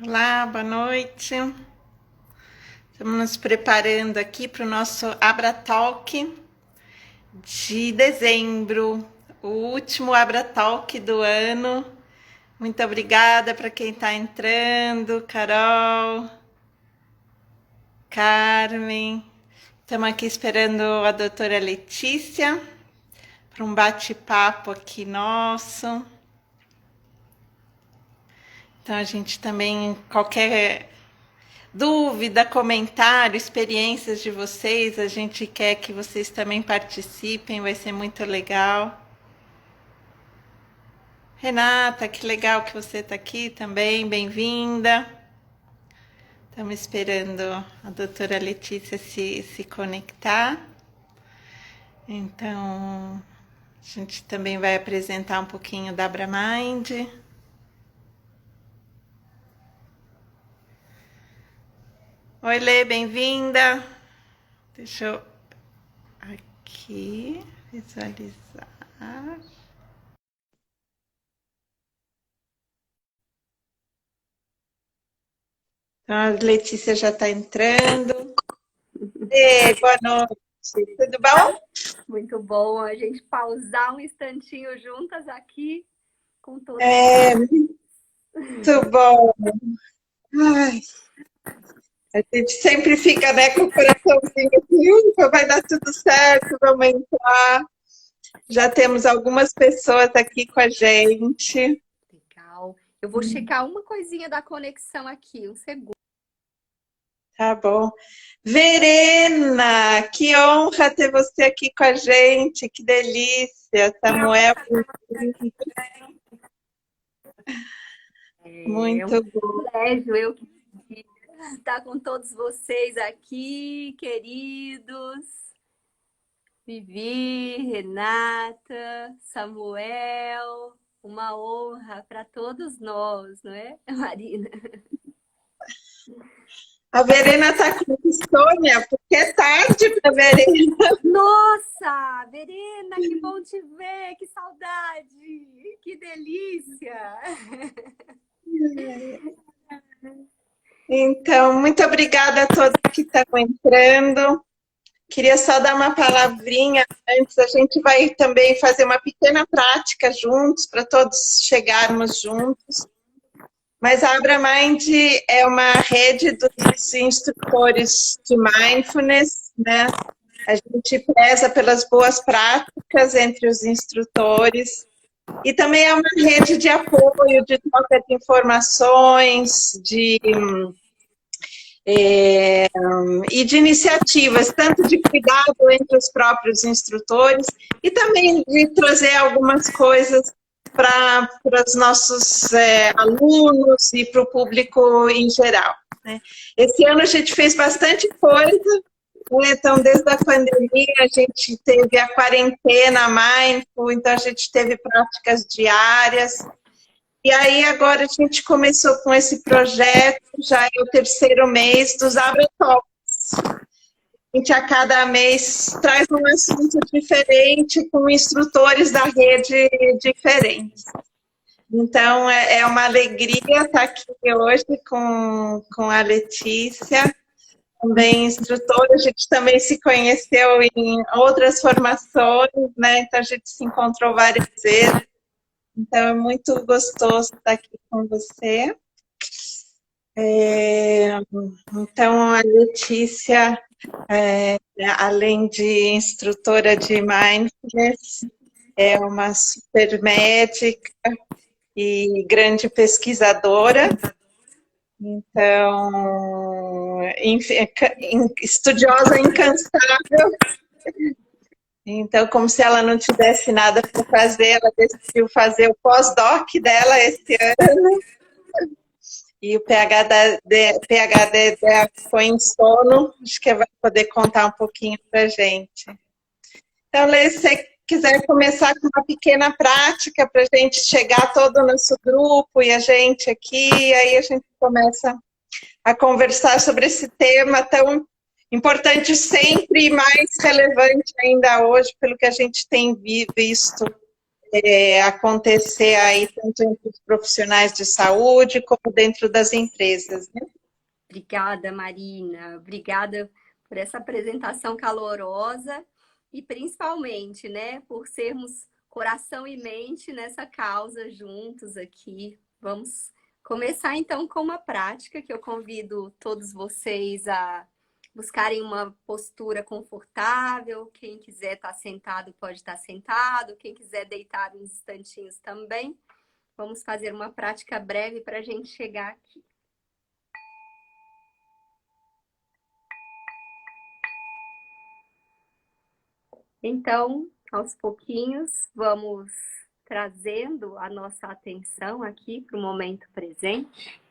Olá, boa noite. Estamos nos preparando aqui para o nosso Abra Talk de dezembro, o último Abra Talk do ano. Muito obrigada para quem está entrando, Carol, Carmen. Estamos aqui esperando a doutora Letícia para um bate-papo aqui nosso. Então, a gente também, qualquer dúvida, comentário, experiências de vocês, a gente quer que vocês também participem, vai ser muito legal. Renata, que legal que você está aqui também, bem-vinda. Estamos esperando a doutora Letícia se conectar. Então, a gente também vai apresentar um pouquinho da AbraMind. Oi, Lê, bem-vinda. Deixa eu aqui visualizar. Então, a Letícia já está entrando. Ei, boa noite. Tudo bom? Muito bom a gente pausar um instantinho juntas aqui com todos. Muito bom. Ai, a gente sempre fica, né, com o coraçãozinho assim, vai dar tudo certo, vamos entrar. Já temos algumas pessoas aqui com a gente. Legal. Eu vou checar uma coisinha da conexão aqui, um segundo. Tá bom. Verena, que honra ter você aqui com a gente, que delícia. Samuel, muito bom. Privilégio eu que estar com todos vocês aqui, queridos. Vivi, Renata, Samuel, uma honra para todos nós, não é, Marina? A Verena está com insônia, porque é tarde para a Verena. Nossa, Verena, que bom te ver, que saudade, que delícia. Então, muito obrigada a todos que estão entrando. Queria só dar uma palavrinha antes. A gente vai também fazer uma pequena prática juntos, para todos chegarmos juntos. Mas a AbraMind é uma rede dos instrutores de mindfulness, né? A gente preza pelas boas práticas entre os instrutores. E também é uma rede de apoio, de troca de informações, e de iniciativas, tanto de cuidado entre os próprios instrutores e também de trazer algumas coisas para os nossos alunos e para o público em geral, né? Esse ano a gente fez bastante coisa, né? Então desde a pandemia a gente teve a quarentena mindful, então a gente teve práticas diárias. E aí agora a gente começou com esse projeto, já é o terceiro mês dos AbraTalks. A gente a cada mês traz um assunto diferente com instrutores da rede diferentes. Então é uma alegria estar aqui hoje com a Letícia, também instrutora. A gente também se conheceu em outras formações, né? Então a gente se encontrou várias vezes. Então, é muito gostoso estar aqui com você. Então, a Letícia, além de instrutora de mindfulness, é uma super médica e grande pesquisadora. Então, estudiosa incansável. Então, como se ela não tivesse nada para fazer, ela decidiu fazer o pós-doc dela esse ano. E o PhD dela foi em sono, acho que vai poder contar um pouquinho para a gente. Então, Lê, se você quiser começar com uma pequena prática para a gente chegar todo o nosso grupo e a gente aqui, aí a gente começa a conversar sobre esse tema tão importante sempre e mais relevante ainda hoje, pelo que a gente tem visto acontecer aí tanto entre os profissionais de saúde como dentro das empresas, né? Obrigada, Marina. Obrigada por essa apresentação calorosa e principalmente, né, por sermos coração e mente nessa causa juntos aqui. Vamos começar então com uma prática que eu convido todos vocês a buscarem uma postura confortável. Quem quiser estar sentado pode estar sentado, quem quiser deitar uns instantinhos também. Vamos fazer uma prática breve para a gente chegar aqui. Então, aos pouquinhos, vamos trazendo a nossa atenção aqui para o momento presente,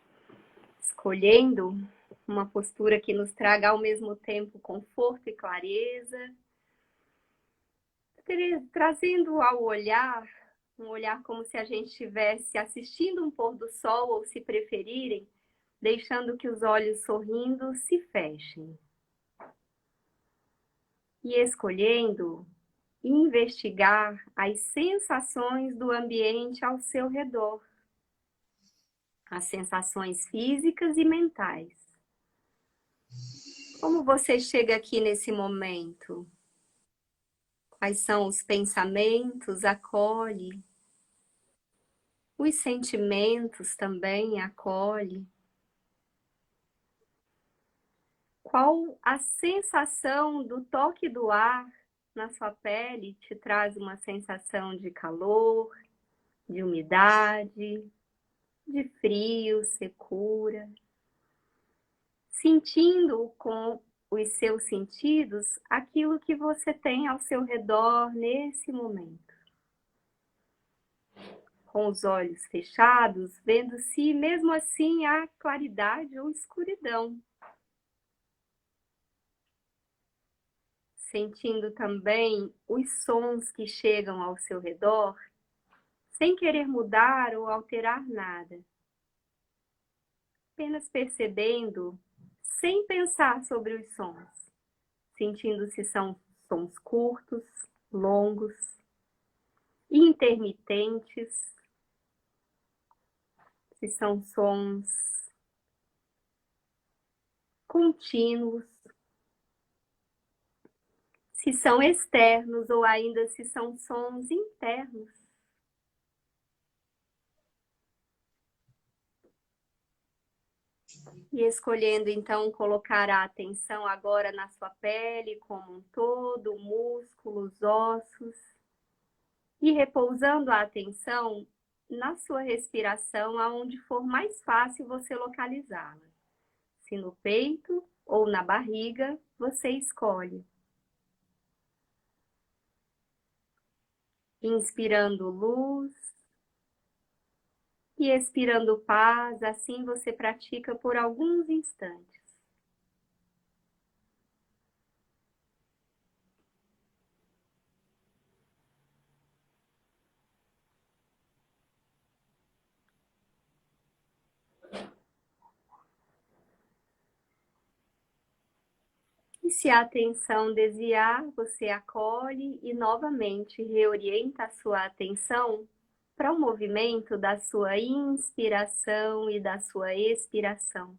escolhendo uma postura que nos traga ao mesmo tempo conforto e clareza, trazendo ao olhar, um olhar como se a gente estivesse assistindo um pôr do sol, ou se preferirem, deixando que os olhos sorrindo se fechem. E escolhendo investigar as sensações do ambiente ao seu redor, as sensações físicas e mentais. Como você chega aqui nesse momento? Quais são os pensamentos? Acolhe. Os sentimentos também acolhe. Qual a sensação do toque do ar na sua pele te traz uma sensação de calor, de umidade, de frio, secura, sentindo com os seus sentidos aquilo que você tem ao seu redor nesse momento. Com os olhos fechados, vendo se mesmo assim há claridade ou escuridão. Sentindo também os sons que chegam ao seu redor, sem querer mudar ou alterar nada. Apenas percebendo, sem pensar sobre os sons, sentindo se são sons curtos, longos, intermitentes, se são sons contínuos, se são externos ou ainda se são sons internos. E escolhendo então colocar a atenção agora na sua pele como um todo, músculos, ossos, e repousando a atenção na sua respiração, aonde for mais fácil você localizá-la. Se no peito ou na barriga, você escolhe. Inspirando luz e expirando paz, assim você pratica por alguns instantes. E se a atenção desviar, você acolhe e novamente reorienta a sua atenção para o movimento da sua inspiração e da sua expiração.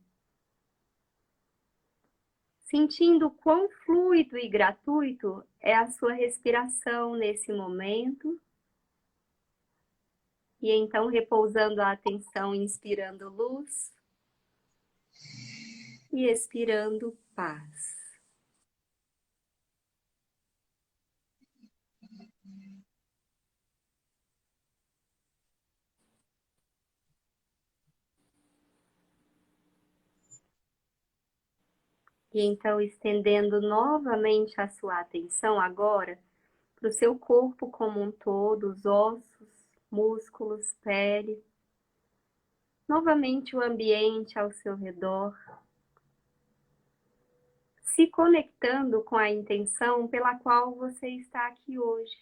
Sentindo quão fluido e gratuito é a sua respiração nesse momento. E então repousando a atenção, inspirando luz e expirando paz. E então estendendo novamente a sua atenção agora para o seu corpo como um todo, os ossos, músculos, pele. Novamente o ambiente ao seu redor. Se conectando com a intenção pela qual você está aqui hoje.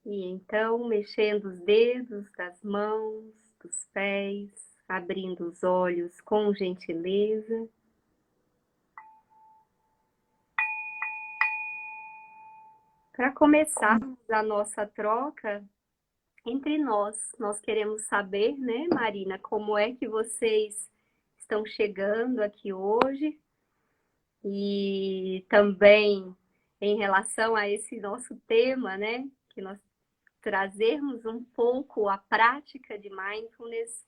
E então mexendo os dedos das mãos, dos pés, abrindo os olhos com gentileza. para começar a nossa troca entre nós queremos saber, né, Marina, como é que vocês estão chegando aqui hoje e também em relação a esse nosso tema, né, que nós trazermos um pouco a prática de mindfulness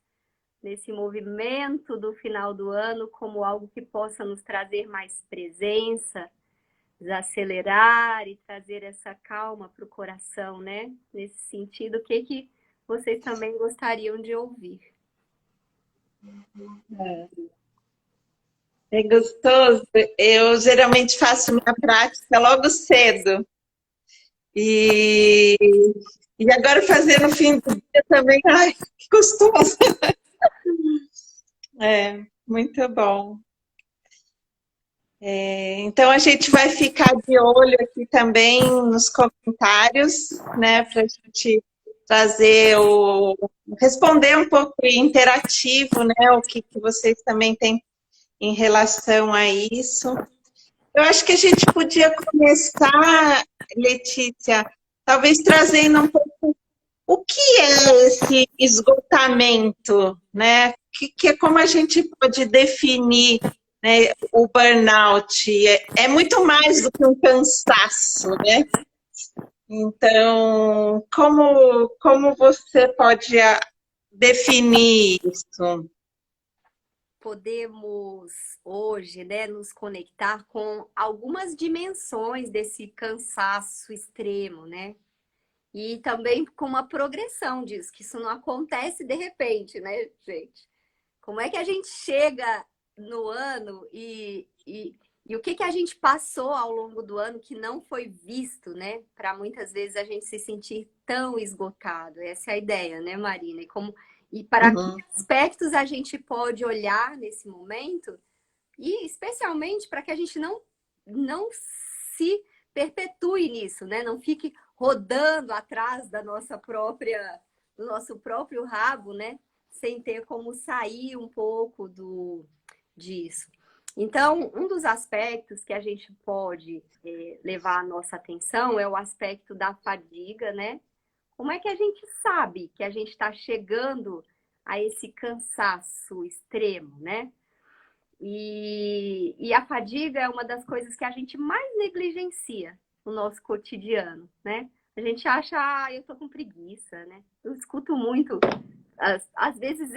nesse movimento do final do ano como algo que possa nos trazer mais presença, desacelerar e trazer essa calma para o coração, né? Nesse sentido, o que que vocês também gostariam de ouvir? É gostoso. Eu geralmente faço minha prática logo cedo. E, e agora fazer no fim do dia também. Ai, que gostoso. É, muito bom. Então a gente vai ficar de olho aqui também nos comentários, né, para a gente trazer responder um pouco interativo, né, o que vocês também têm em relação a isso. Eu acho que a gente podia começar, Letícia, talvez trazendo um pouco o que é esse esgotamento, né? Como a gente pode definir, né, o burnout? É muito mais do que um cansaço, né? Então, como você pode definir isso? Podemos hoje, né, nos conectar com algumas dimensões desse cansaço extremo, né? E também com uma progressão disso, que isso não acontece de repente, né, gente? Como é que a gente chega no ano e o que que a gente passou ao longo do ano que não foi visto, né? Para muitas vezes a gente se sentir tão esgotado. Essa é a ideia, né, Marina? E para que Uhum. aspectos a gente pode olhar nesse momento e especialmente para que a gente não se perpetue nisso, né? Não fique rodando atrás do nosso próprio rabo, né? Sem ter como sair um pouco disso. Então, um dos aspectos que a gente pode levar a nossa atenção é o aspecto da fadiga, né? Como é que a gente sabe que a gente está chegando a esse cansaço extremo, né? E a fadiga é uma das coisas que a gente mais negligencia no nosso cotidiano, né? A gente acha, eu tô com preguiça, né? Eu escuto muito, às vezes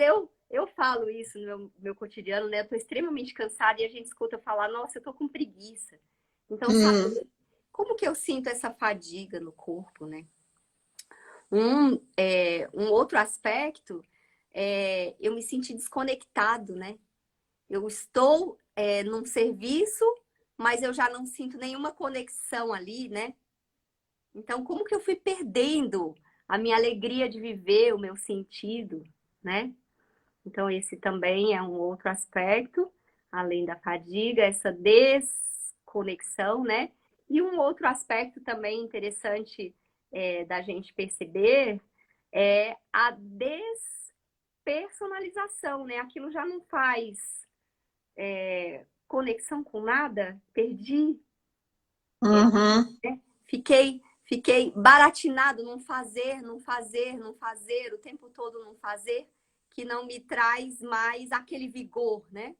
eu falo isso no meu cotidiano, né? Eu tô extremamente cansada e a gente escuta falar, nossa, eu tô com preguiça. Então, Hum. sabe, como que eu sinto essa fadiga no corpo, né? Um outro aspecto é eu me sentir desconectado, né? Eu estou num serviço, mas eu já não sinto nenhuma conexão ali, né? Então, como que eu fui perdendo a minha alegria de viver, o meu sentido, né? Então, esse também é um outro aspecto, além da fadiga, essa desconexão, né? E um outro aspecto também interessante da gente perceber é a despersonalização, né? Aquilo já não faz conexão com nada, perdi, Uhum. fiquei baratinado num fazer, o tempo todo num fazer, que não me traz mais aquele vigor, né?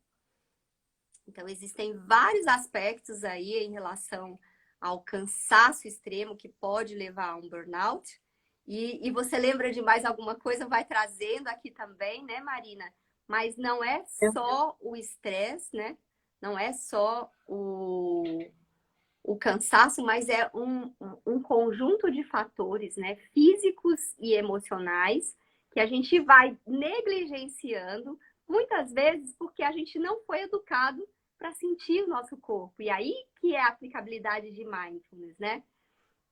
Então, existem vários aspectos aí em relação ao cansaço extremo que pode levar a um burnout. E você lembra de mais alguma coisa, vai trazendo aqui também, né, Marina? Mas não é só o estresse, né? Não é só o cansaço, mas é um conjunto de fatores, né, físicos e emocionais que a gente vai negligenciando, muitas vezes porque a gente não foi educado para sentir o nosso corpo. E aí que é a aplicabilidade de mindfulness, né?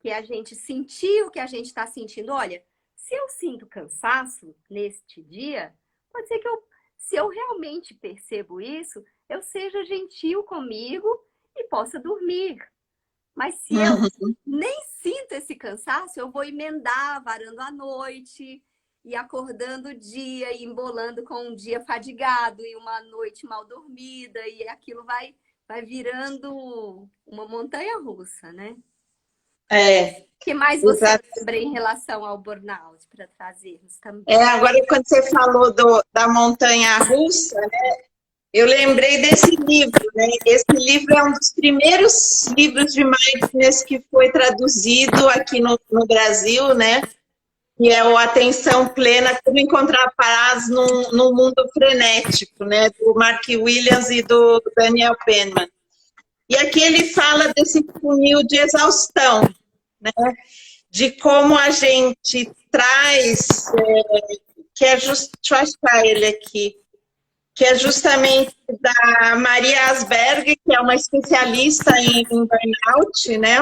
Que é a gente sentir o que a gente está sentindo. Olha, se eu sinto cansaço neste dia, pode ser que se eu realmente percebo isso, eu seja gentil comigo e possa dormir. Mas se eu Uhum. nem sinto esse cansaço, eu vou emendar, varando a noite, e acordando o dia, e embolando com um dia fadigado, e uma noite mal dormida, e aquilo vai virando uma montanha russa, né? É, O que mais você exato. lembra em relação ao burnout para trazermos também? Agora, quando você falou da montanha-russa, eu lembrei desse livro, né? Esse livro é um dos primeiros livros de mindfulness que foi traduzido aqui no Brasil, né? Que é o Atenção Plena, como encontrar paz num mundo frenético, né? Do Mark Williams e do Daniel Penman. E aqui ele fala desse funil de exaustão, né? De como a gente traz, que é just, deixa eu achar ele aqui, que é justamente da Maria Asberg, que é uma especialista em burnout, né?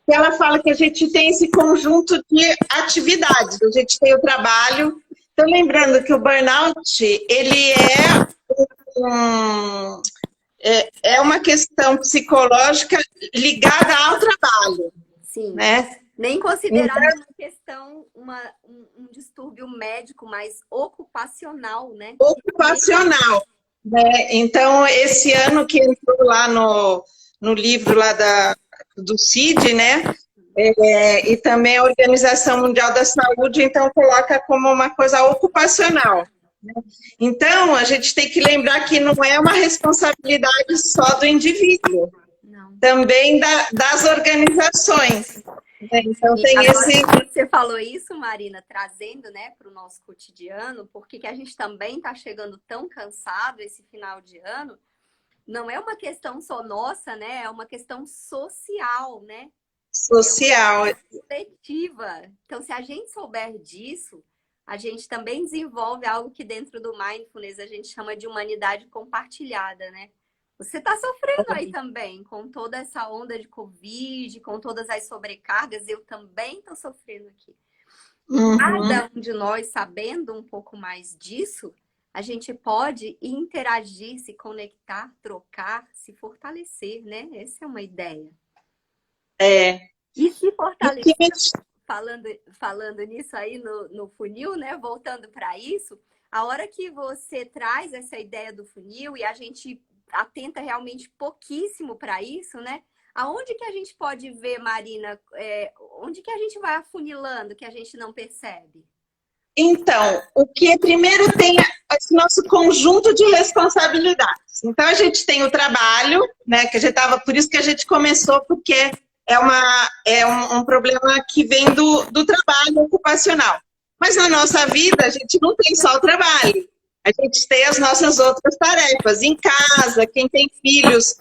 Que ela fala que a gente tem esse conjunto de atividades. A gente tem o trabalho. Então, lembrando que o burnout, ele um, é uma questão psicológica ligada ao trabalho, Sim. né? Nem Então, considerado uma questão, um distúrbio médico, mas ocupacional, né? ocupacional, né? Então, esse ano que entrou lá no livro lá do CID, né? E também a Organização Mundial da Saúde, então, coloca como uma coisa ocupacional. Então, a gente tem que lembrar que não é uma responsabilidade só do indivíduo, Não. também das organizações. Então, E tem agora esse... que você falou isso, Marina, trazendo, né, para o nosso cotidiano, porque que a gente também está chegando tão cansado esse final de ano, não é uma questão só nossa, né? É uma questão social, né? social. É uma coletiva. Então, se a gente souber disso, a gente também desenvolve algo que dentro do mindfulness a gente chama de humanidade compartilhada, né? Você está sofrendo aí também com toda essa onda de Covid, com todas as sobrecargas, eu também estou sofrendo aqui. Uhum. Cada um de nós sabendo um pouco mais disso, a gente pode interagir, se conectar, trocar, se fortalecer, né? Essa é uma ideia. E se fortalecer, falando nisso aí no funil, né? Voltando para isso, a hora que você traz essa ideia do funil e a gente atenta realmente pouquíssimo para isso, né? Aonde que a gente pode ver, Marina, onde que a gente vai afunilando que a gente não percebe? Então, o que primeiro tem esse nosso conjunto de responsabilidades. Então, a gente tem o trabalho, né, que a gente tava, por isso que a gente começou, porque é um problema que vem do trabalho ocupacional. Mas na nossa vida, a gente não tem só o trabalho. A gente tem as nossas outras tarefas. Em casa, quem tem filhos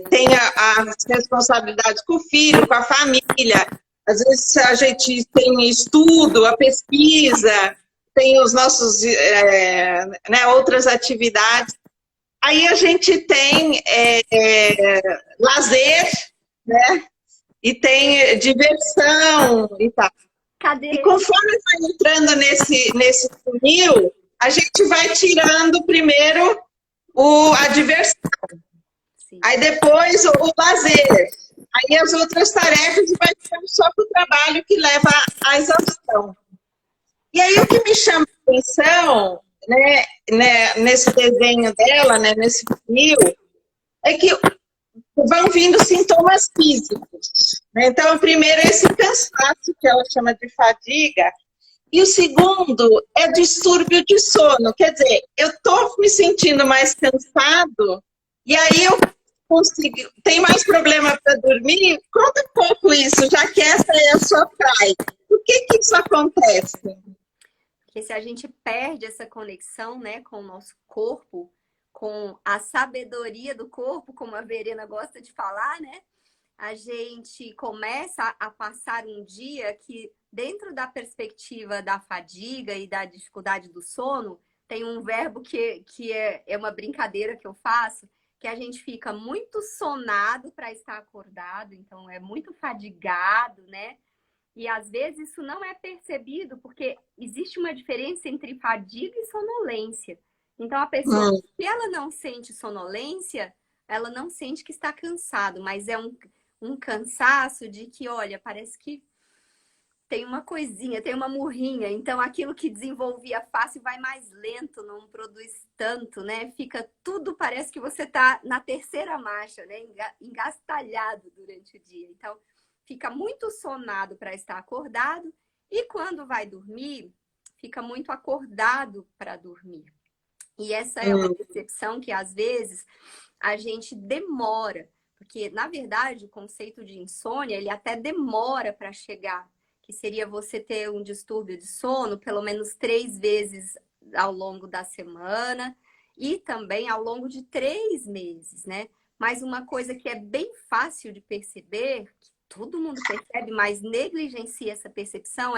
tem as responsabilidades com o filho, com a família. Às vezes a gente tem estudo, a pesquisa, tem os nossos, né, outras atividades. Aí a gente tem lazer, né? E tem diversão e tal. Cadê? E conforme vai entrando nesse funil, a gente vai tirando primeiro a diversão. Sim. Aí depois o lazer. Aí as outras tarefas vai ficando só para o trabalho que leva à exaustão. E aí o que me chama a atenção, né, nesse desenho dela, né, nesse funil, é que vão vindo sintomas físicos. Né? Então, o primeiro é esse cansaço, que ela chama de fadiga, e o segundo é distúrbio de sono. Quer dizer, eu estou me sentindo mais cansado, e aí eu tem mais problema para dormir? Conta um pouco isso, já que essa é a sua praia. Por que isso acontece? Porque se a gente perde essa conexão, né, com o nosso corpo, com a sabedoria do corpo, como a Verena gosta de falar, né? A gente começa a passar um dia que, dentro da perspectiva da fadiga e da dificuldade do sono, tem um verbo que é uma brincadeira que eu faço, que a gente fica muito sonado para estar acordado, então é muito fadigado, né? E às vezes isso não é percebido, porque existe uma diferença entre fadiga e sonolência. Então a pessoa, se ela não sente sonolência, ela não sente que está cansado, mas é um cansaço de que, olha, parece que tem uma coisinha, tem uma murrinha. Então aquilo que desenvolvia fácil vai mais lento, não produz tanto, né? Fica tudo, parece que você está na terceira marcha, né? Engastalhado durante o dia. Então fica muito sonado para estar acordado e quando vai dormir, fica muito acordado para dormir. E essa é uma percepção que, às vezes, a gente demora, porque, na verdade, o conceito de insônia, ele até demora para chegar, que seria você ter um distúrbio de sono pelo menos 3 vezes ao longo da semana e também ao longo de 3 meses, né? Mas uma coisa que é bem fácil de perceber, que todo mundo percebe, mas negligencia essa percepção,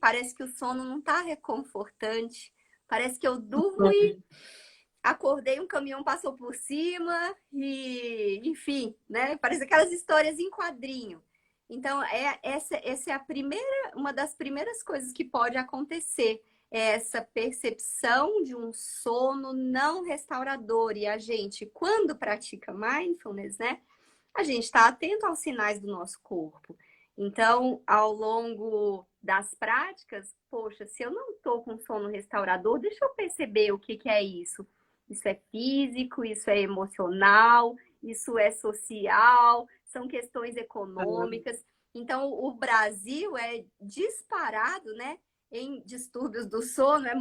parece que o sono não está reconfortante, parece que eu durmo e acordei, um caminhão passou por cima e, enfim, né? Parece aquelas histórias em quadrinho. Então, essa é uma das primeiras coisas que pode acontecer, é essa percepção de um sono não restaurador. E a gente, quando pratica mindfulness, né? A gente está atento aos sinais do nosso corpo. Então, ao longo das práticas, poxa, se eu não estou com sono restaurador, deixa eu perceber o que é isso. Isso é físico, isso é emocional, isso é social, são questões econômicas. Então, o Brasil é disparado, né, em distúrbios do sono. É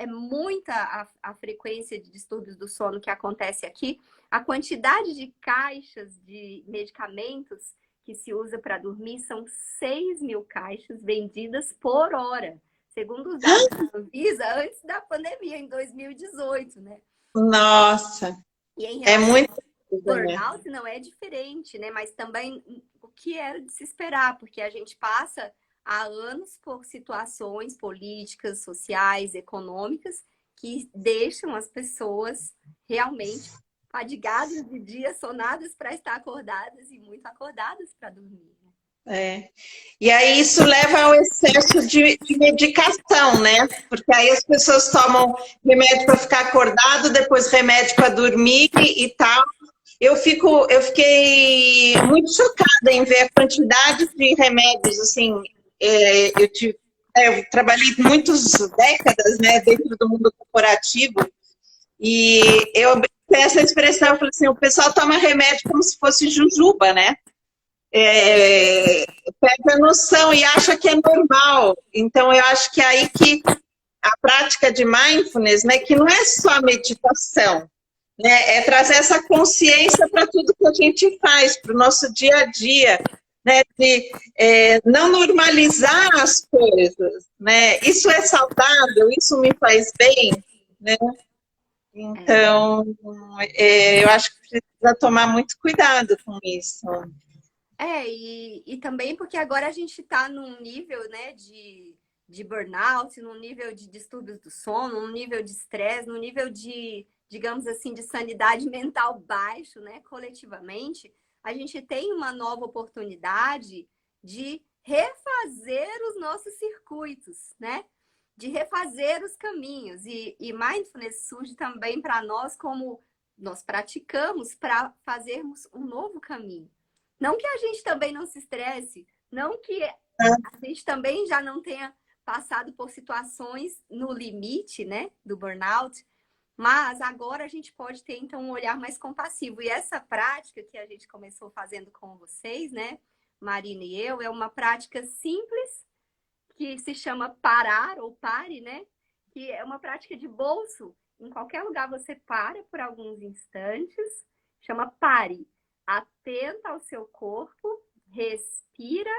muita a frequência de distúrbios do sono que acontece aqui. A quantidade de caixas de medicamentos que se usa para dormir são 6.000 caixas vendidas por hora, segundo os dados da Anvisa, antes da pandemia, em 2018, né? Nossa, e em é muito... ao burnout não é diferente, né? Mas também o que era de se esperar, porque a gente passa há anos por situações políticas, sociais, econômicas, que deixam as pessoas realmente fadigadas de dia, sonadas para estar acordadas e muito acordadas para dormir. E aí isso leva ao excesso de medicação, né? Porque aí as pessoas tomam remédio para ficar acordado, depois remédio para dormir e tal. Eu fiquei muito chocada em ver a quantidade de remédios, assim, eu trabalhei muitas décadas, né, dentro do mundo corporativo, e eu tenho essa expressão, eu falei assim, o pessoal toma remédio como se fosse jujuba, né? Perde a noção e acha que é normal. Então, eu acho que é aí que a prática de mindfulness, né, que não é só meditação, né, é trazer essa consciência para tudo que a gente faz, para o nosso dia a dia, né, de não normalizar as coisas, né? Isso é saudável, isso me faz bem, né? Então, eu acho que precisa tomar muito cuidado com isso. E também porque agora a gente está num nível, né, de burnout, num nível de distúrbios do sono, num nível de estresse, num nível de, digamos assim, de sanidade mental baixo, né, coletivamente. A gente tem uma nova oportunidade de refazer os nossos circuitos, né? De refazer os caminhos. E mindfulness surge também para nós como nós praticamos para fazermos um novo caminho. Não que a gente também não se estresse, não que a gente também já não tenha passado por situações no limite, né, do burnout, mas agora a gente pode ter, então, um olhar mais compassivo. E essa prática que a gente começou fazendo com vocês, né, Marina e eu, é uma prática simples, que se chama parar ou pare, né, que é uma prática de bolso. Em qualquer lugar você para por alguns instantes, chama pare. Atenta ao seu corpo, respira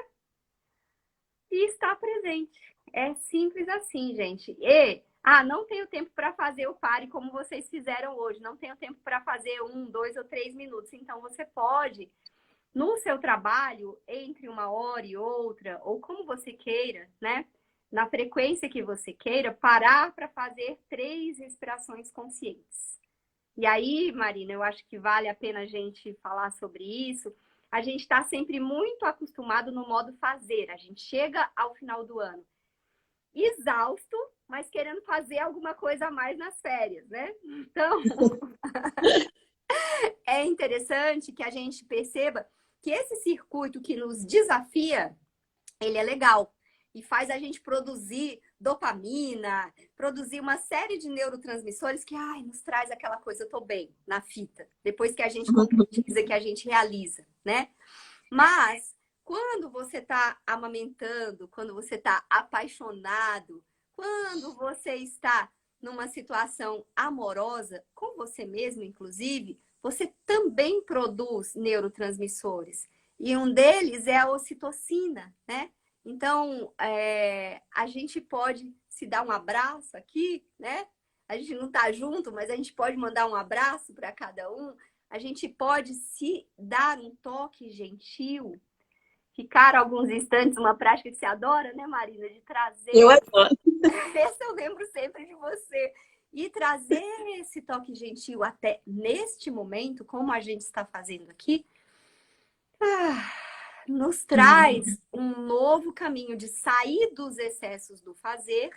e está presente. É simples assim, gente. Não tenho tempo para fazer o pare como vocês fizeram hoje. Não tenho tempo para fazer 1, 2 ou 3 minutos. Então, você pode, no seu trabalho, entre uma hora e outra, ou como você queira, né? Na frequência que você queira, parar para fazer 3 respirações conscientes. E aí, Marina, eu acho que vale a pena a gente falar sobre isso. A gente está sempre muito acostumado no modo fazer. A gente chega ao final do ano exausto, mas querendo fazer alguma coisa a mais nas férias, né? Então, é interessante que a gente perceba que esse circuito que nos desafia, ele é legal e faz a gente produzir dopamina, produzir uma série de neurotransmissores que nos traz aquela coisa, eu tô bem, na fita, depois que a gente concretiza, que a gente realiza, né? Mas quando você está amamentando, quando você está apaixonado, quando você está numa situação amorosa, com você mesmo, inclusive, você também produz neurotransmissores. E um deles é a ocitocina, né? Então, a gente pode se dar um abraço aqui, né? A gente não está junto, mas a gente pode mandar um abraço para cada um. A gente pode se dar um toque gentil, ficar alguns instantes, uma prática que você adora, né, Marina? De trazer. Eu adoro. Esse eu lembro sempre de você. E trazer esse toque gentil até neste momento, como a gente está fazendo aqui, nos traz um novo caminho de sair dos excessos do fazer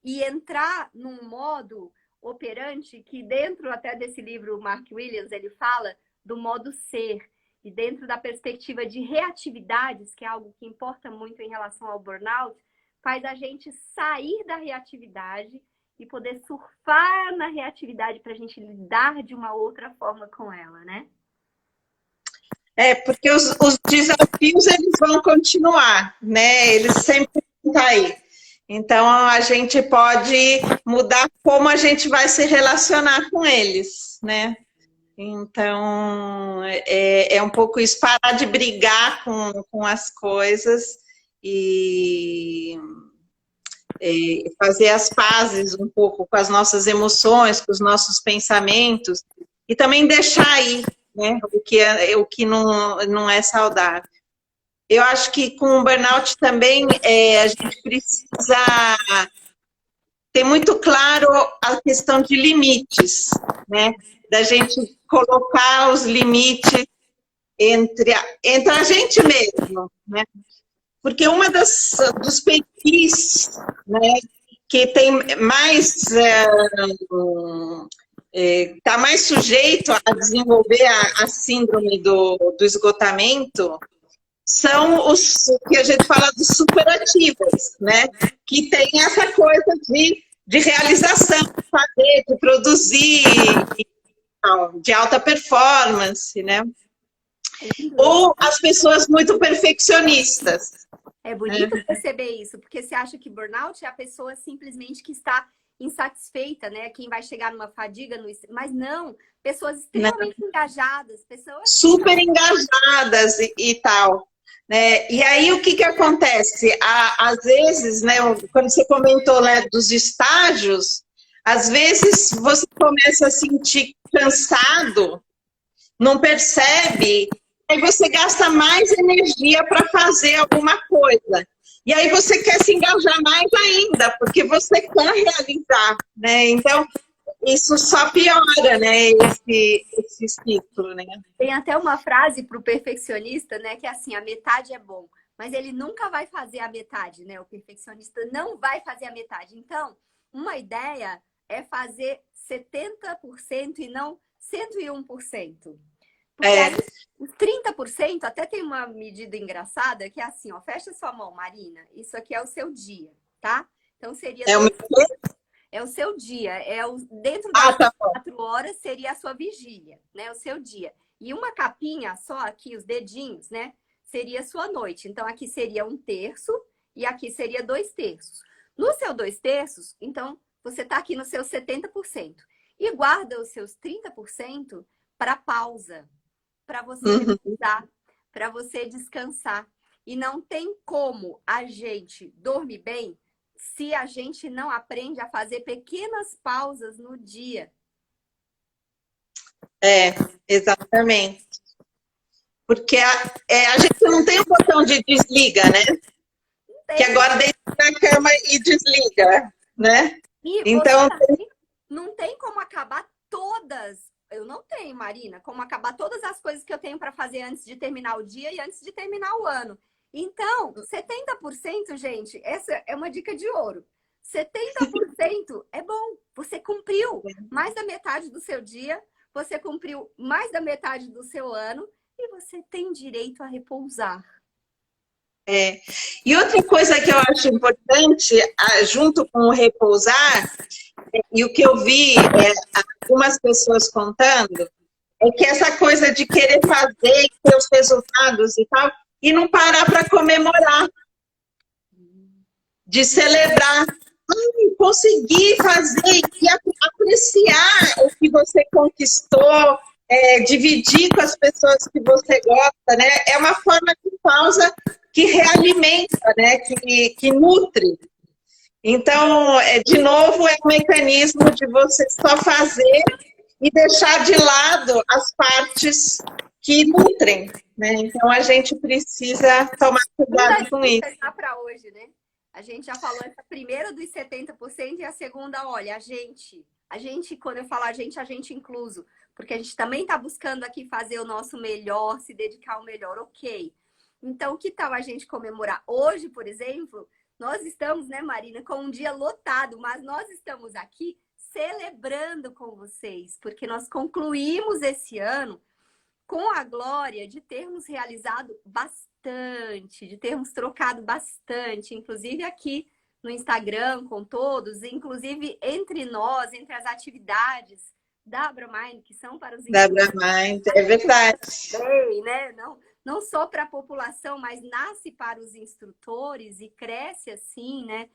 e entrar num modo operante que dentro até desse livro, Mark Williams, ele fala do modo ser. E dentro da perspectiva de reatividades, que é algo que importa muito em relação ao burnout, faz a gente sair da reatividade e poder surfar na reatividade para a gente lidar de uma outra forma com ela, né? Porque os desafios, eles vão continuar, né? Eles sempre vão estar aí. Então, a gente pode mudar como a gente vai se relacionar com eles, né? Então, é um pouco isso, parar de brigar com as coisas e fazer as pazes um pouco com as nossas emoções, com os nossos pensamentos, e também deixar ir, né, o que não é saudável. Eu acho que com o burnout também a gente precisa ter muito claro a questão de limites, né? Da gente colocar os limites entre a gente mesmo, né? Porque uma dos perfis, né, que tem mais está mais sujeito a desenvolver a síndrome do esgotamento são os que a gente fala dos superativos, né? Que tem essa coisa de realização, de fazer, de produzir, de alta performance, né? Ou as pessoas muito perfeccionistas. É bonito perceber isso, porque você acha que burnout é a pessoa simplesmente que está insatisfeita, né? Quem vai chegar numa fadiga, mas não, pessoas extremamente engajadas, pessoas super engajadas e tal. Né? E aí o que acontece? Às vezes, né, quando você comentou, né, dos estágios, às vezes você começa a sentir cansado, não percebe, aí você gasta mais energia para fazer alguma coisa. E aí você quer se engajar mais ainda, porque você quer realizar, né? Então, isso só piora, né, esse ciclo, né? Tem até uma frase para o perfeccionista, né, que é assim, a metade é bom, mas ele nunca vai fazer a metade, né? O perfeccionista não vai fazer a metade. Então, uma ideia é fazer 70% e não 101%. Porque aí, os 30%, até tem uma medida engraçada, que é assim, ó, fecha sua mão, Marina, isso aqui é o seu dia, tá? Então, seria... É o seu dia, dentro das 4 horas seria a sua vigília, né? O seu dia. E uma capinha só aqui, os dedinhos, né? Seria a sua noite. Então, aqui seria 1/3 e aqui seria 2/3. No seu 2/3, então, você está aqui no seu 70%. E guarda os seus 30% para pausa, para você repousar, para você descansar. E não tem como a gente dormir bem se a gente não aprende a fazer pequenas pausas no dia. Exatamente. Porque a gente não tem o botão de desliga, né? Que agora deita na cama e desliga, né? E então não tem como acabar todas. Eu não tenho, Marina, como acabar todas as coisas que eu tenho para fazer antes de terminar o dia e antes de terminar o ano. Então, 70%, gente, essa é uma dica de ouro. 70% é bom. Você cumpriu mais da metade do seu dia, você cumpriu mais da metade do seu ano e você tem direito a repousar. E outra coisa que eu acho importante, junto com o repousar, e o que eu vi algumas pessoas contando, é que essa coisa de querer fazer e ter os resultados e tal, e não parar para comemorar, de celebrar. Ai, consegui fazer e apreciar o que você conquistou, dividir com as pessoas que você gosta, né? É uma forma de pausa que realimenta, né? Que nutre. Então, de novo, é um mecanismo de você só fazer e deixar de lado as partes que nutrem, né? Então, a gente precisa tomar cuidado com isso. Para hoje, né? A gente já falou essa primeira dos 70% e a segunda, olha, a gente, quando eu falo a gente incluso, porque a gente também está buscando aqui fazer o nosso melhor, se dedicar ao melhor, ok. Então, que tal a gente comemorar? Hoje, por exemplo, nós estamos, né, Marina, com um dia lotado, mas nós estamos aqui celebrando com vocês, porque nós concluímos esse ano com a glória de termos realizado bastante, de termos trocado bastante, inclusive aqui no Instagram com todos, inclusive entre nós, entre as atividades da Abramind, que são para os da Abramind, é verdade. Bem, né? Não só para a população, mas nasce para os instrutores e cresce assim, né?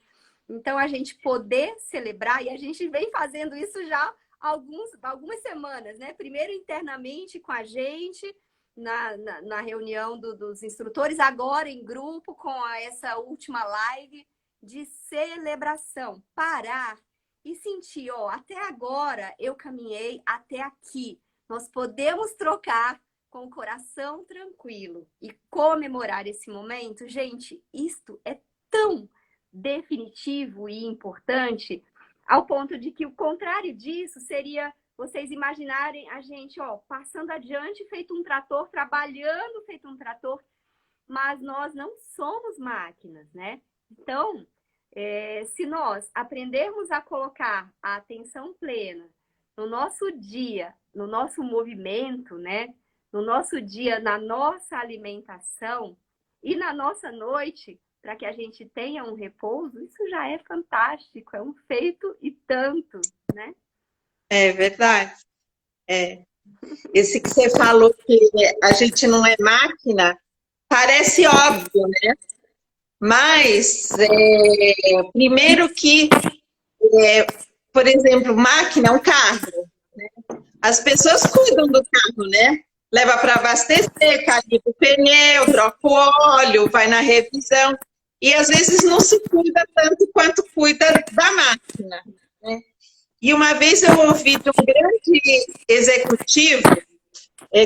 Então, a gente poder celebrar, e a gente vem fazendo isso já algumas semanas, né? Primeiro internamente com a gente, na reunião dos instrutores, agora em grupo com essa última live de celebração. Parar e sentir, ó, até agora eu caminhei até aqui. Nós podemos trocar com o coração tranquilo e comemorar esse momento. Gente, isto é tão definitivo e importante, ao ponto de que o contrário disso seria vocês imaginarem a gente, ó, passando adiante feito um trator, trabalhando feito um trator, mas nós não somos máquinas, né? Então, se nós aprendermos a colocar a atenção plena no nosso dia, no nosso movimento, né? No nosso dia, na nossa alimentação e na nossa noite, para que a gente tenha um repouso, isso já é fantástico, é um feito e tanto, né? É verdade. Esse que você falou que a gente não é máquina, parece óbvio, né? Mas, primeiro que, por exemplo, máquina é um carro, né? As pessoas cuidam do carro, né? Leva para abastecer, calibre o pneu, troca o óleo, vai na revisão. E às vezes não se cuida tanto quanto cuida da máquina, né? E uma vez eu ouvi de um grande executivo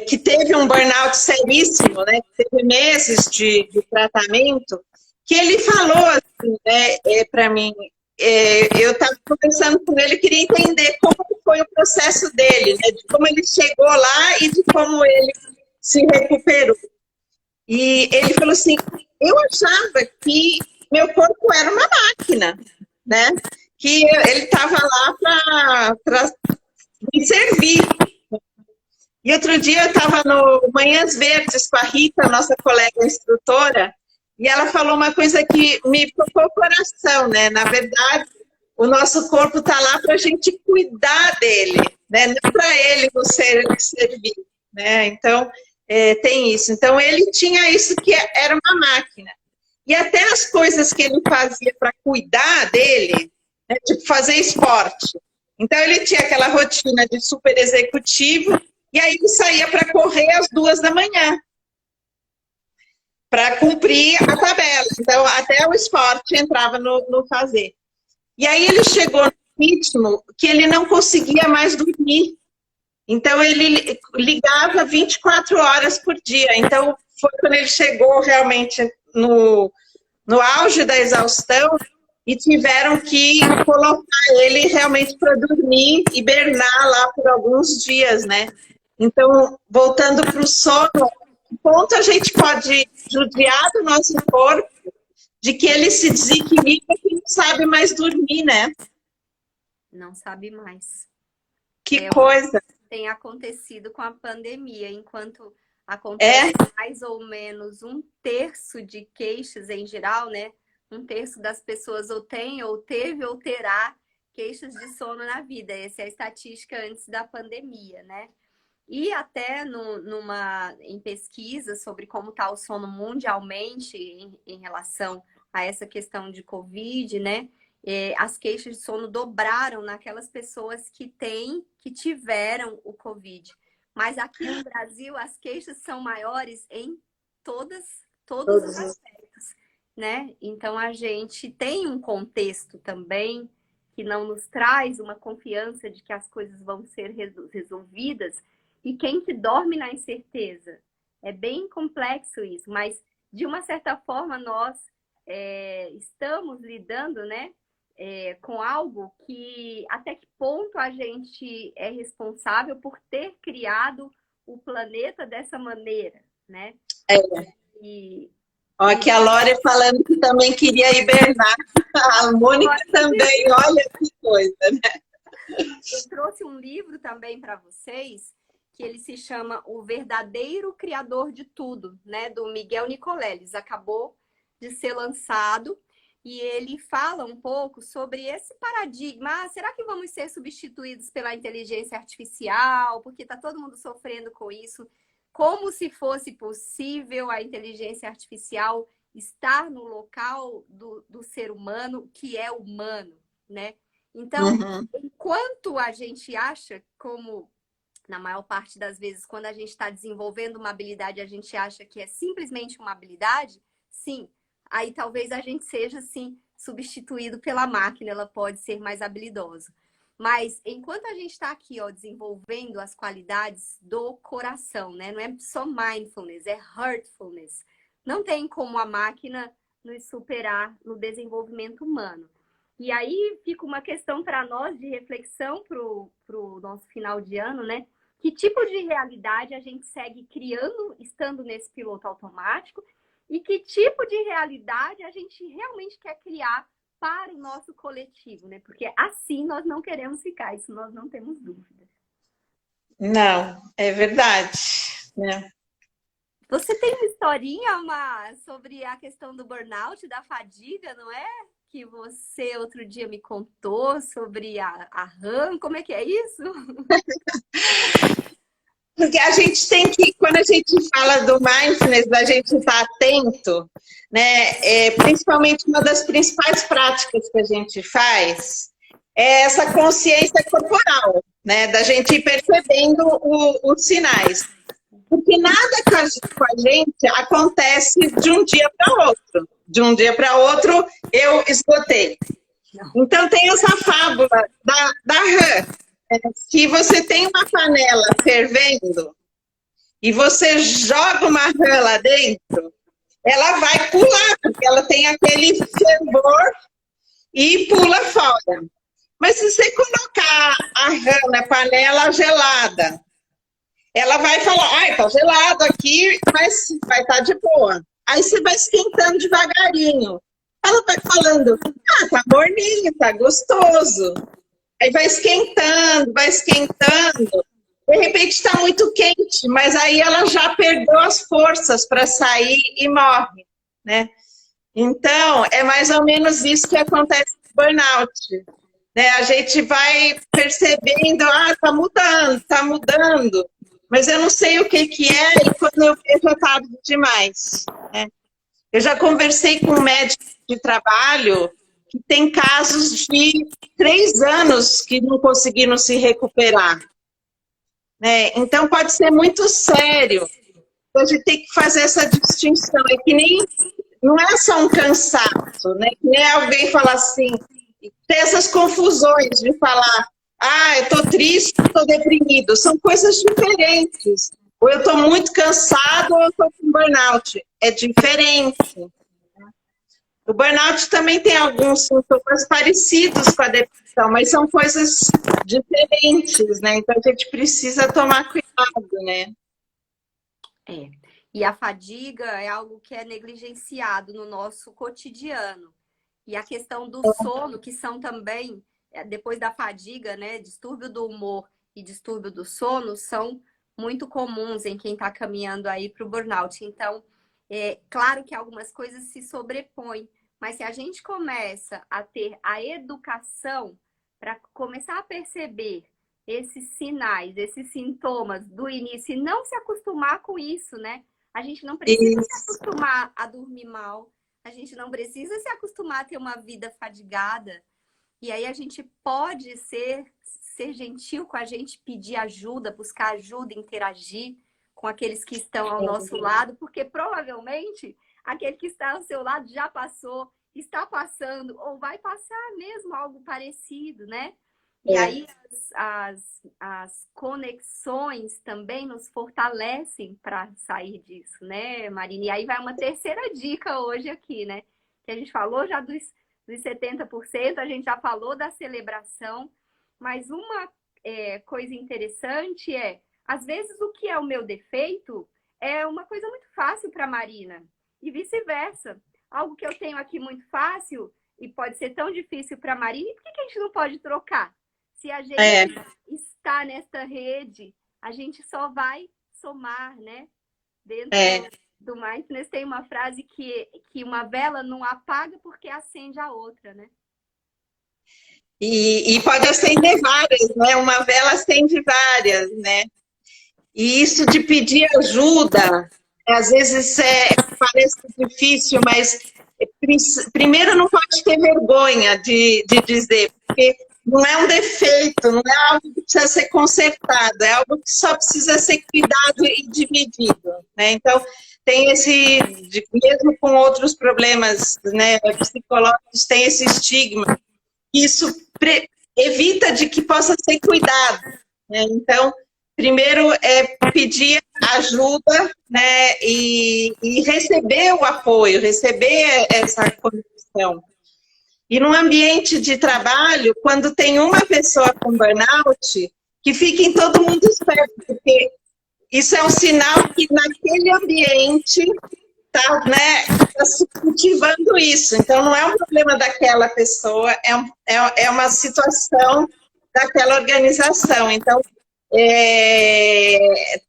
que teve um burnout seríssimo, né? Que teve meses de tratamento, que ele falou assim, né, para mim, eu estava conversando com ele, queria entender como foi o processo dele, né? De como ele chegou lá e de como ele se recuperou. E ele falou assim, eu achava que meu corpo era uma máquina, né? Que ele estava lá para me servir. E outro dia eu estava no Manhãs Verdes com a Rita, nossa colega instrutora, e ela falou uma coisa que me tocou o coração, né? Na verdade, o nosso corpo está lá para a gente cuidar dele, né? Não para ele nos servir, né? Então, tem isso. Então, ele tinha isso que era uma máquina. E até as coisas que ele fazia para cuidar dele, né? Tipo fazer esporte. Então, ele tinha aquela rotina de super executivo, e aí ele saía para correr às 2 da manhã, para cumprir a tabela. Então, até o esporte entrava no fazer. E aí ele chegou no ritmo que ele não conseguia mais dormir. Então, ele ligava 24 horas por dia. Então, foi quando ele chegou realmente no auge da exaustão e tiveram que colocar ele realmente para dormir, hibernar lá por alguns dias, né? Então, voltando para o sono, que ponto a gente pode judiar do nosso corpo de que ele se desequilibra e não sabe mais dormir, né? Não sabe mais. Que coisa! Tem acontecido com a pandemia, enquanto acontece mais ou menos 1/3 de queixas em geral, né? 1/3 das pessoas ou tem, ou teve, ou terá queixas de sono na vida. Essa é a estatística antes da pandemia, né? E até em pesquisa sobre como está o sono mundialmente em relação a essa questão de Covid, né? As queixas de sono dobraram naquelas pessoas que tiveram o Covid. Mas aqui no Brasil, as queixas são maiores em todos os Todos os... aspectos, né? Então, a gente tem um contexto também que não nos traz uma confiança de que as coisas vão ser resolvidas, e quem que dorme na incerteza. É bem complexo isso, mas de uma certa forma nós estamos lidando, né, com algo que até que ponto a gente é responsável por ter criado o planeta dessa maneira, né? É. E, Ó, aqui a Lore falando que também queria hibernar. A Mônica também, olha que coisa, né? eu trouxe um livro também para vocês, que ele se chama O Verdadeiro Criador de Tudo, né? Do Miguel Nicoleles. Acabou de ser lançado e ele fala um pouco sobre esse paradigma. Ah, será que vamos ser substituídos pela inteligência artificial? Porque está todo mundo sofrendo com isso. Como se fosse possível a inteligência artificial estar no local do ser humano, que é humano, né? Então, enquanto a gente acha, como na maior parte das vezes, quando a gente está desenvolvendo uma habilidade, a gente acha que é simplesmente uma habilidade, sim, aí talvez a gente seja, sim, substituído pela máquina, ela pode ser mais habilidosa. Mas enquanto a gente está aqui, ó, desenvolvendo as qualidades do coração, né? Não é só mindfulness, é heartfulness. Não tem como a máquina nos superar no desenvolvimento humano. E aí fica uma questão para nós de reflexão para o nosso final de ano, né? Que tipo de realidade a gente segue criando estando nesse piloto automático e que tipo de realidade a gente realmente quer criar para o nosso coletivo, né? Porque assim nós não queremos ficar, isso nós não temos dúvida. Não, é verdade, né? Você tem uma historinha, sobre a questão do burnout, da fadiga, não é? Que você outro dia me contou sobre a RAM, como é que é isso? Porque a gente tem que, quando a gente fala do mindfulness, a gente está atento, né? Principalmente uma das principais práticas que a gente faz é essa consciência corporal, né? Da gente ir percebendo os sinais. Porque nada com a gente acontece de um dia para outro. De um dia para outro, eu esgotei. Então, tem essa fábula da rã, que você tem uma panela fervendo e você joga uma rã lá dentro, ela vai pular, porque ela tem aquele fervor e pula fora. Mas se você colocar a rã na panela gelada, ela vai falar, ai, tá gelado aqui, mas vai estar de boa. Aí você vai esquentando devagarinho. Ela vai falando, ah, tá morninho, tá gostoso. Aí vai esquentando, vai esquentando. De repente está muito quente, mas aí ela já perdeu as forças para sair e morre, né? Então, é mais ou menos isso que acontece no burnout. Né? A gente vai percebendo, ah, tá mudando, mas eu não sei o que é e quando eu vejo é tarde demais. Né? Eu já conversei com um médico de trabalho que tem casos de 3 anos que não conseguiram se recuperar. Né? Então, pode ser muito sério. A gente tem que fazer essa distinção. É que nem, não é só um cansaço, né? Que nem alguém falar assim, tem essas confusões de falar, ah, eu estou triste, estou deprimido. São coisas diferentes. Ou eu estou muito cansado ou eu estou com burnout. É diferente. O burnout também tem alguns sintomas parecidos com a depressão, mas são coisas diferentes, né? Então a gente precisa tomar cuidado, né? E a fadiga é algo que é negligenciado no nosso cotidiano. E a questão do sono, que são também, depois da fadiga, né? Distúrbio do humor e distúrbio do sono são muito comuns em quem está caminhando aí para o burnout. Então, é claro que algumas coisas se sobrepõem, mas se a gente começa a ter a educação para começar a perceber esses sinais, esses sintomas do início e não se acostumar com isso, né? A gente não precisa se Isso. acostumar a dormir mal, a gente não precisa se acostumar a ter uma vida fadigada. E aí a gente pode ser gentil com a gente, pedir ajuda, buscar ajuda, interagir com aqueles que estão ao nosso lado, porque provavelmente aquele que está ao seu lado já passou, está passando ou vai passar mesmo algo parecido, né? E aí as conexões também nos fortalecem para sair disso, né, Marina? E aí vai uma terceira dica hoje aqui, né? Que a gente falou já dos 70%, a gente já falou da celebração, mas uma coisa interessante às vezes o que é o meu defeito é uma coisa muito fácil para a Marina, e vice-versa. Algo que eu tenho aqui muito fácil e pode ser tão difícil para a Marina, e por que a gente não pode trocar? Se a gente está nessa rede, a gente só vai somar, né? Dentro do Mindfulness tem uma frase que uma vela não apaga porque acende a outra, né? E pode acender várias, né? Uma vela acende várias, né? E isso de pedir ajuda, às vezes parece difícil, mas primeiro não pode ter vergonha de dizer, porque não é um defeito, não é algo que precisa ser consertado, é algo que só precisa ser cuidado e dividido, né? Então, tem mesmo com outros problemas, né, psicológicos, tem esse estigma. Isso evita de que possa ser cuidado, né? Então, primeiro é pedir ajuda, né, e receber o apoio, receber essa condição. E no ambiente de trabalho, quando tem uma pessoa com burnout, que fiquem todo mundo esperto, porque isso é um sinal que naquele ambiente está, né, tá se cultivando isso. Então, não é um problema daquela pessoa, é uma situação daquela organização. Então,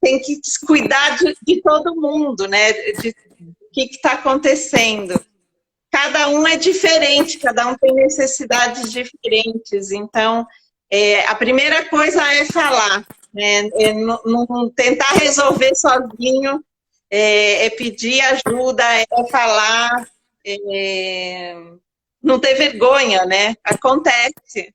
tem que cuidar de todo mundo, né? De o que está acontecendo. Cada um é diferente, cada um tem necessidades diferentes. Então, a primeira coisa é falar, né? Não tentar resolver sozinho, pedir ajuda, falar, não ter vergonha, né? Acontece.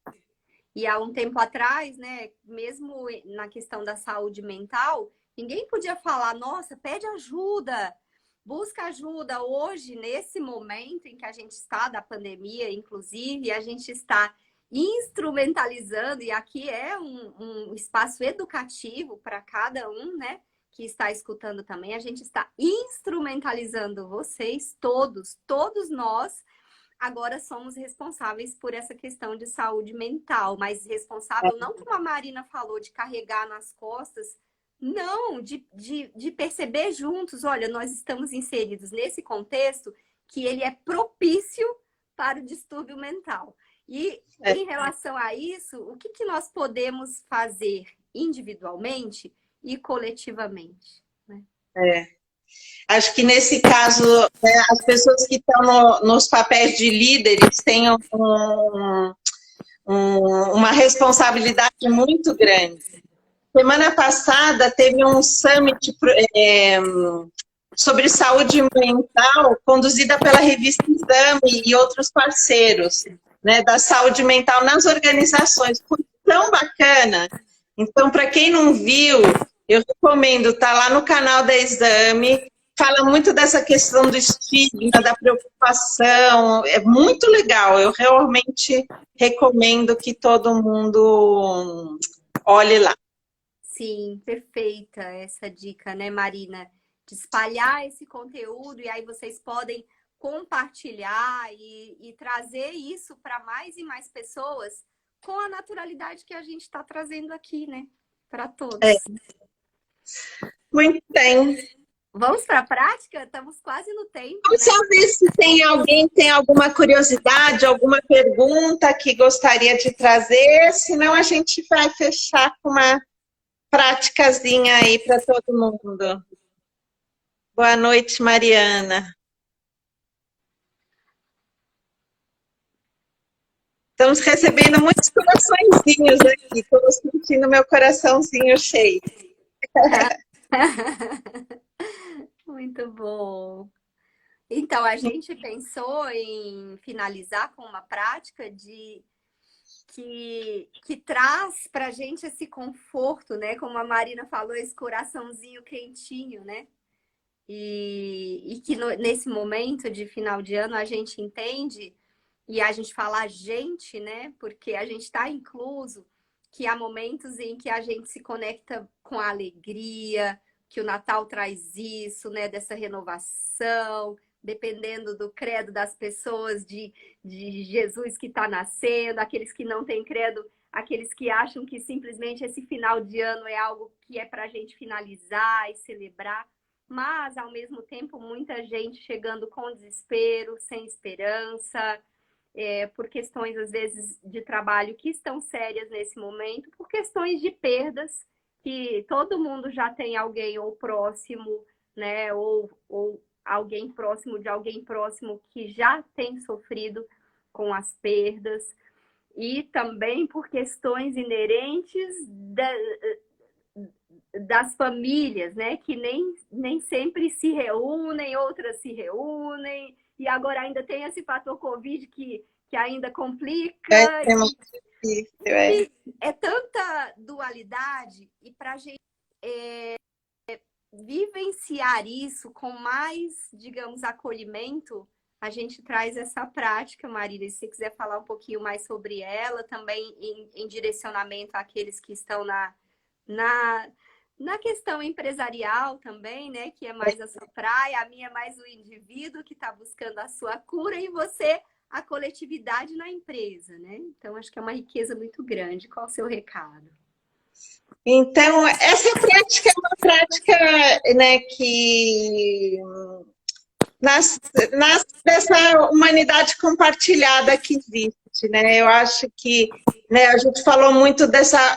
E há um tempo atrás, né, mesmo na questão da saúde mental, ninguém podia falar, nossa, pede ajuda, busca ajuda. Hoje, nesse momento em que a gente está da pandemia, inclusive, a gente está instrumentalizando, e aqui é um espaço educativo para cada um, né, que está escutando também, a gente está instrumentalizando vocês, todos nós, agora somos responsáveis por essa questão de saúde mental, mas responsável não como a Marina falou, de carregar nas costas, não, de perceber juntos, olha, nós estamos inseridos nesse contexto que ele é propício para o distúrbio mental. E em relação a isso, o que nós podemos fazer individualmente e coletivamente? Né? Acho que nesse caso, né, as pessoas que estão nos papéis de líderes têm uma responsabilidade muito grande. Semana passada teve um summit sobre saúde mental conduzida pela revista Exame e outros parceiros, né, da saúde mental nas organizações. Foi tão bacana. Então, para quem não viu, eu recomendo, tá lá no canal da Exame, fala muito dessa questão do estigma, da preocupação, é muito legal, eu realmente recomendo que todo mundo olhe lá. Sim, perfeita essa dica, né, Marina? De espalhar esse conteúdo, e aí vocês podem compartilhar e trazer isso para mais e mais pessoas com a naturalidade que a gente está trazendo aqui, né? Para todos. Muito bem. Vamos para a prática? Estamos quase no tempo. Vamos saber se tem alguém que tem alguma curiosidade, alguma pergunta que gostaria de trazer, senão a gente vai fechar com uma praticazinha aí para todo mundo. Boa noite, Mariana. Estamos recebendo muitos coraçõezinhos aqui. Estou sentindo meu coraçãozinho cheio. Muito bom. Então, a gente pensou em finalizar com uma prática que traz para a gente esse conforto, né? Como a Marina falou, esse coraçãozinho quentinho, né? E que nesse momento de final de ano a gente entende, e a gente fala a gente, né? Porque a gente está incluso, que há momentos em que a gente se conecta com a alegria, que o Natal traz isso, né? Dessa renovação, dependendo do credo das pessoas, de Jesus que está nascendo, aqueles que não têm credo, aqueles que acham que simplesmente esse final de ano é algo que é para a gente finalizar e celebrar, mas ao mesmo tempo muita gente chegando com desespero, sem esperança, por questões, às vezes, de trabalho que estão sérias nesse momento, por questões de perdas, que todo mundo já tem alguém ou próximo, né, ou alguém próximo de alguém próximo que já tem sofrido com as perdas, e também por questões inerentes das famílias, né, que nem sempre se reúnem, outras se reúnem, e agora ainda tem esse fator Covid que ainda complica. É muito difícil, é. É tanta dualidade, e para a gente vivenciar isso com mais, digamos, acolhimento, a gente traz essa prática, Marília. Se você quiser falar um pouquinho mais sobre ela, também em direcionamento àqueles que estão na, na questão empresarial também, né? Que é mais a sua praia, a minha é mais o indivíduo que está buscando a sua cura, e você a coletividade na empresa, né? Então, acho que é uma riqueza muito grande. Qual o seu recado? Então, essa prática é uma prática, né, que nasce dessa humanidade compartilhada que existe, né? Eu acho que, né, a gente falou muito dessa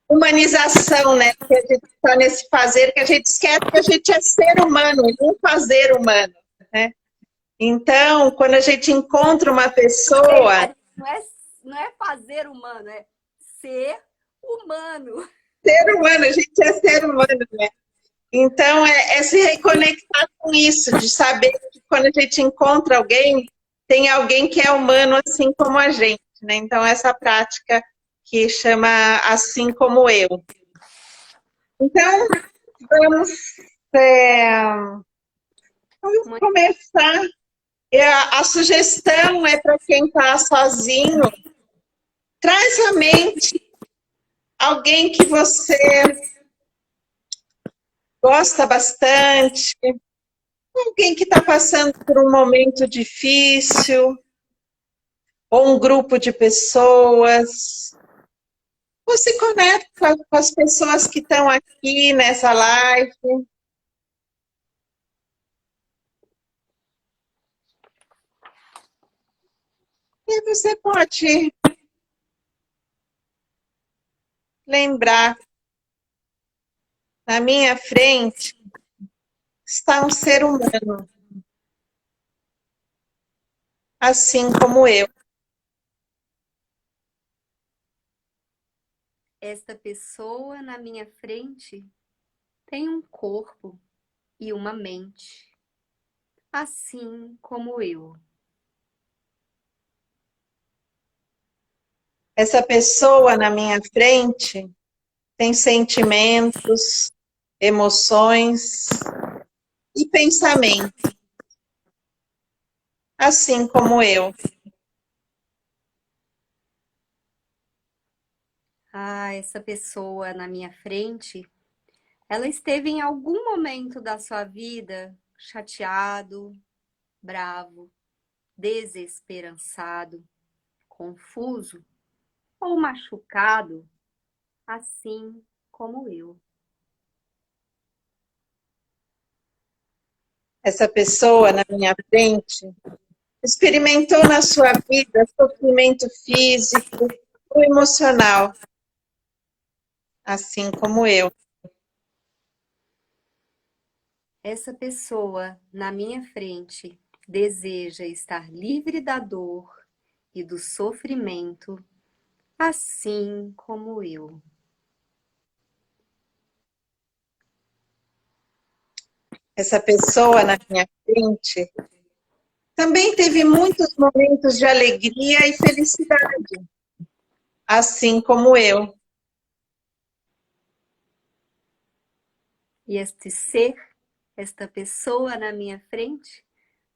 humanização, né, que a gente está nesse fazer, que a gente esquece que a gente é ser humano, não fazer humano, né? Então, quando a gente encontra uma pessoa... Não é fazer humano, é ser humano. Ser humano, a gente é ser humano, né? Então, é se reconectar com isso, de saber que quando a gente encontra alguém, tem alguém que é humano assim como a gente, né? Então, essa prática que chama Assim Como Eu. Então, vamos, vamos começar. A sugestão é para quem está sozinho, traz à mente alguém que você gosta bastante, alguém que está passando por um momento difícil, ou um grupo de pessoas. Você conecta com as pessoas que estão aqui nessa live. E você pode lembrar, na minha frente está um ser humano, assim como eu. Esta pessoa na minha frente tem um corpo e uma mente, assim como eu. Essa pessoa na minha frente tem sentimentos, emoções e pensamentos, assim como eu. Ah, essa pessoa na minha frente, ela esteve em algum momento da sua vida chateado, bravo, desesperançado, confuso ou machucado, assim como eu. Essa pessoa na minha frente experimentou na sua vida sofrimento físico ou emocional, assim como eu. Essa pessoa na minha frente deseja estar livre da dor e do sofrimento, assim como eu. Essa pessoa na minha frente também teve muitos momentos de alegria e felicidade, assim como eu. E este ser, esta pessoa na minha frente,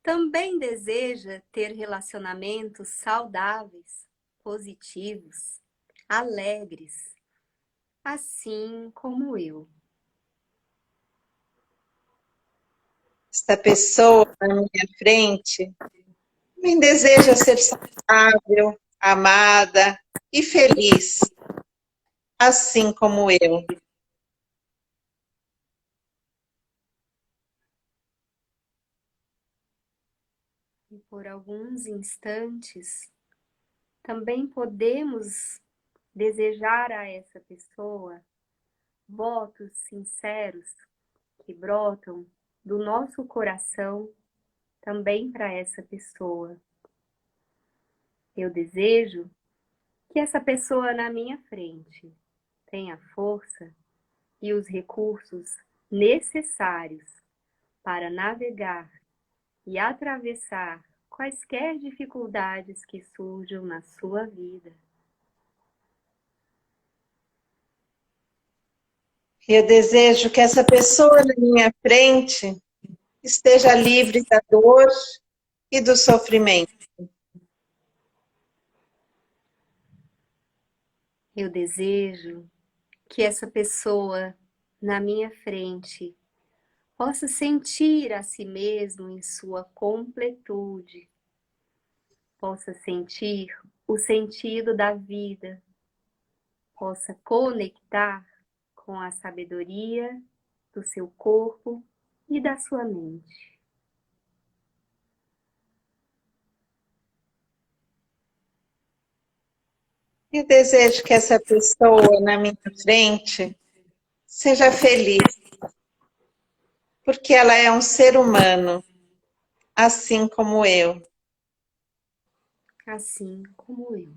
também deseja ter relacionamentos saudáveis, positivos, alegres, assim como eu. Esta pessoa na minha frente também deseja ser saudável, amada e feliz, assim como eu. E por alguns instantes, também podemos desejar a essa pessoa votos sinceros que brotam do nosso coração também para essa pessoa. Eu desejo que essa pessoa na minha frente tenha força e os recursos necessários para navegar e atravessar quaisquer dificuldades que surjam na sua vida. Eu desejo que essa pessoa na minha frente esteja livre da dor e do sofrimento. Eu desejo que essa pessoa na minha frente possa sentir a si mesmo em sua completude, possa sentir o sentido da vida, possa conectar com a sabedoria do seu corpo e da sua mente. Eu desejo que essa pessoa na minha frente seja feliz, porque ela é um ser humano, assim como eu. Assim como eu.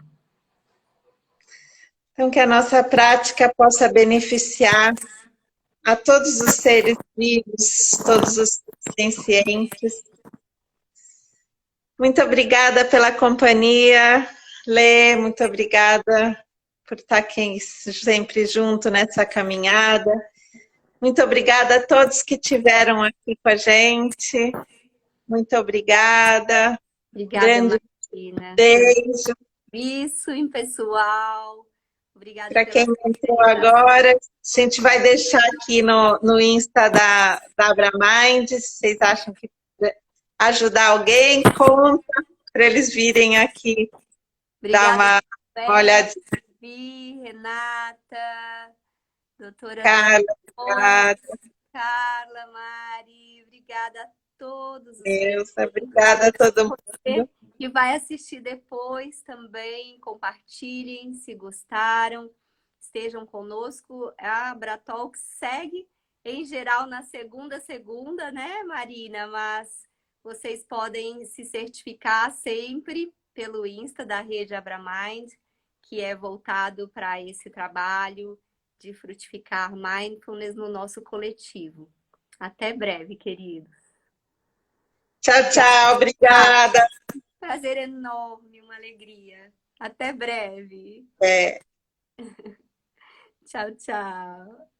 Então, que a nossa prática possa beneficiar a todos os seres vivos, todos os sencientes. Muito obrigada pela companhia, Lê, muito obrigada por estar aqui sempre junto nessa caminhada. Muito obrigada a todos que estiveram aqui com a gente. Muito obrigada. Obrigada, Grande Marina. beijo. Isso, em pessoal. Obrigada Para pela quem sua entrou participação. agora, a gente vai deixar aqui no Insta da AbraMind. Se vocês acham que ajudar alguém, conta para eles virem aqui dar Obrigada, uma olhadinha. Vi, Renata, doutora Carla, Dona, obrigada. Carla, Mari. Obrigada a todos os Deus, obrigada a todo mundo. que vai assistir depois também. Compartilhem se gostaram. Estejam conosco. A Abratalk segue, em geral, na segunda, né, Marina? Mas vocês podem se certificar sempre pelo Insta da Rede AbraMind, que é voltado para esse trabalho de frutificar mindfulness no nosso coletivo. Até breve, queridos. Tchau, tchau, obrigada. Prazer enorme, uma alegria. Até breve. É. Tchau, tchau.